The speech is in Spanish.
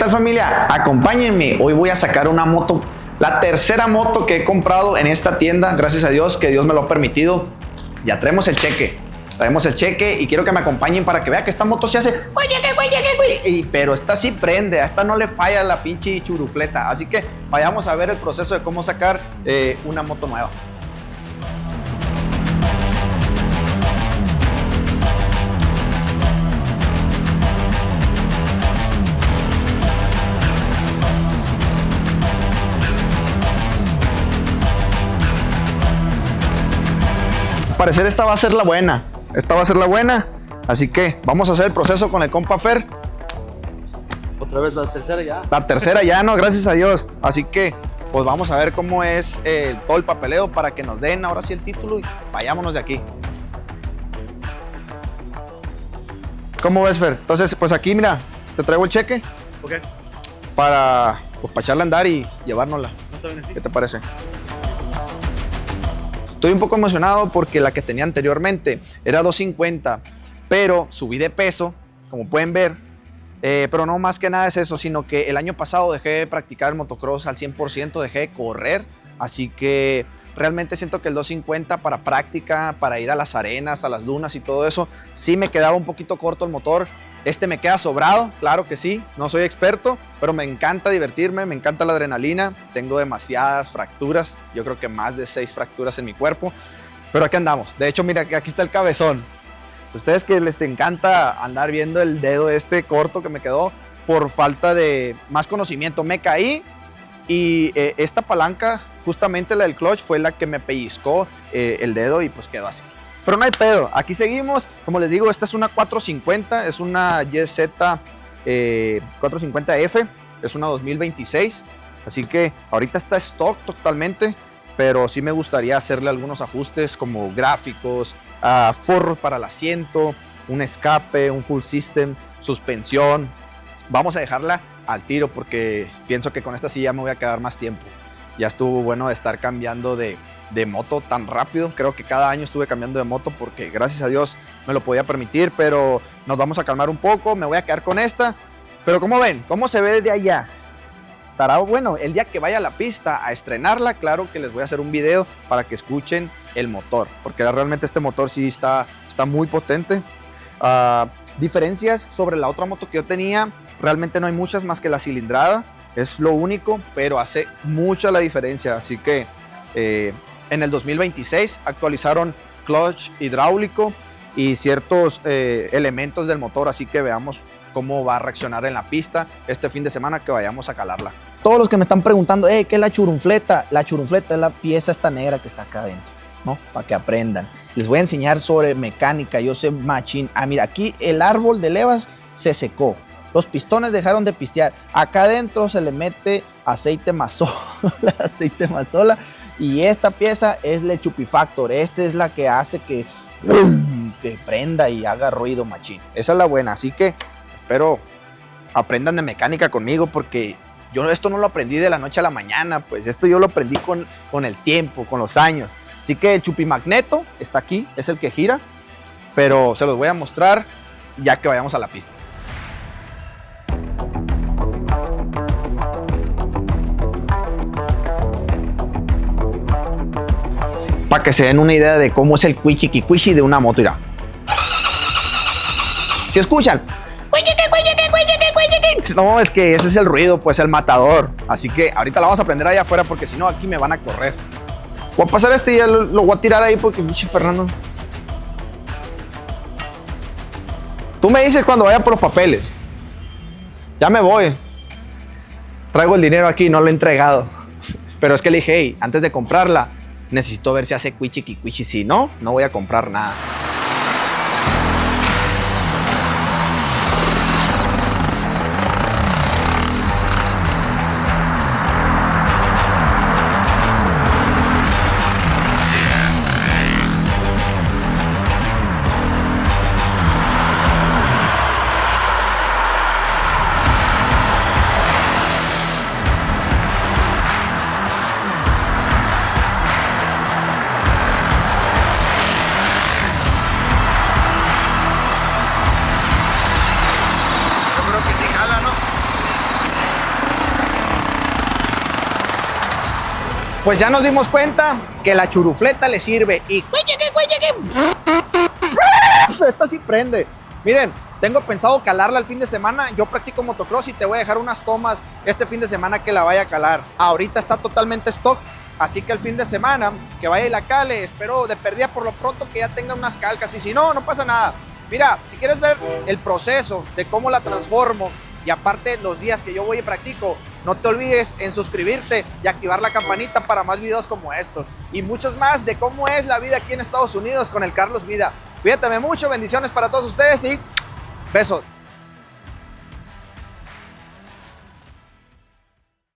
tal, familia? Acompáñenme, hoy voy a sacar una moto, la tercera moto que he comprado en esta tienda, gracias a Dios, que Dios me lo ha permitido. Ya traemos el cheque y quiero que me acompañen para que vean que esta moto se hace pero esta sí prende, a esta no le falla la pinche churufleta, así que vayamos a ver el proceso de cómo sacar una moto nueva. Al parecer esta va a ser la buena. Así que vamos a hacer el proceso con el compa Fer. Otra vez la tercera ya. La tercera ya, no, gracias a Dios. Así que pues vamos a ver cómo es todo el papeleo para que nos den ahora sí el título y vayámonos de aquí. ¿Cómo ves, Fer? Entonces pues aquí mira, te traigo el cheque. Ok. Para echarla a andar y llevárnosla. ¿No está bien así? ¿Qué te parece? Estoy un poco emocionado porque la que tenía anteriormente era 250, pero subí de peso, como pueden ver. Pero no más que nada es eso, sino que el año pasado dejé de practicar el motocross al 100%, dejé de correr. Así que realmente siento que el 250 para práctica, para ir a las arenas, a las dunas y todo eso, sí me quedaba un poquito corto el motor. Este me queda sobrado, claro que sí, no soy experto, pero me encanta divertirme, me encanta la adrenalina. Tengo demasiadas fracturas, yo creo que más de 6 fracturas en mi cuerpo, pero aquí andamos. De hecho, mira, aquí está el cabezón. Ustedes que les encanta andar viendo el dedo corto que me quedó por falta de más conocimiento. Me caí y esta palanca, justamente la del clutch, fue la que me pellizcó el dedo y pues quedó así. Pero no hay pedo, aquí seguimos. Como les digo, esta es una 450, es una YZ 450F, es una 2026. Así que ahorita está stock totalmente, pero sí me gustaría hacerle algunos ajustes como gráficos, forros para el asiento, un escape, un full system, suspensión. Vamos a dejarla al tiro porque pienso que con esta sí ya me voy a quedar más tiempo. Ya estuvo bueno de estar cambiando de moto tan rápido. Creo que cada año estuve cambiando de moto porque gracias a Dios me lo podía permitir, pero nos vamos a calmar un poco. Me voy a quedar con esta, pero como ven, cómo se ve desde allá, estará bueno. El día que vaya a la pista a estrenarla, claro que les voy a hacer un video para que escuchen el motor, porque realmente este motor sí está muy potente. Diferencias sobre la otra moto que yo tenía, realmente no hay muchas más que la cilindrada, es lo único, pero hace mucha la diferencia. Así que en el 2026 actualizaron clutch hidráulico y ciertos elementos del motor, así que veamos cómo va a reaccionar en la pista este fin de semana que vayamos a calarla. Todos los que me están preguntando, ¿qué es la churunfleta? La churunfleta es la pieza esta negra que está acá adentro, ¿no? Para que aprendan. Les voy a enseñar sobre mecánica, yo sé machín. Mira, aquí el árbol de levas se secó, los pistones dejaron de pistear. Acá adentro se le mete aceite mazola, y esta pieza es la Chupifactor. Esta es la que hace que prenda y haga ruido machín. Esa es la buena, así que espero aprendan de mecánica conmigo porque yo esto no lo aprendí de la noche a la mañana, pues esto yo lo aprendí con el tiempo, con los años. Así que el Chupimagneto está aquí, es el que gira, pero se los voy a mostrar ya que vayamos a la pista. Para que se den una idea de cómo es el cuichiquicuichi de una moto. Mira. ¿Sí escuchan? No, es que ese es el ruido, pues el matador. Así que ahorita la vamos a prender allá afuera porque si no aquí me van a correr. Voy a pasar y ya lo voy a tirar ahí porque pinche Fernando. Tú me dices cuando vaya por los papeles. Ya me voy. Traigo el dinero aquí, no lo he entregado. Pero es que le dije, hey, antes de comprarla, necesito ver si hace cuichiquicuichi. Si no, no voy a comprar nada. pues ya nos dimos cuenta que la churufleta le sirve y esta sí prende. Miren, tengo pensado calarla el fin de semana. Yo practico motocross y te voy a dejar unas tomas este fin de semana que la vaya a calar. Ahorita está totalmente stock, así que el fin de semana que vaya y la cale, espero de perdida por lo pronto que ya tenga unas calcas, y si no, no pasa nada. Mira, si quieres ver el proceso de cómo la transformo y aparte los días que yo voy y practico, no te olvides en suscribirte y activar la campanita para más videos como estos y muchos más de cómo es la vida aquí en Estados Unidos con el Carlos Vida. Cuídate mucho, bendiciones para todos ustedes y besos.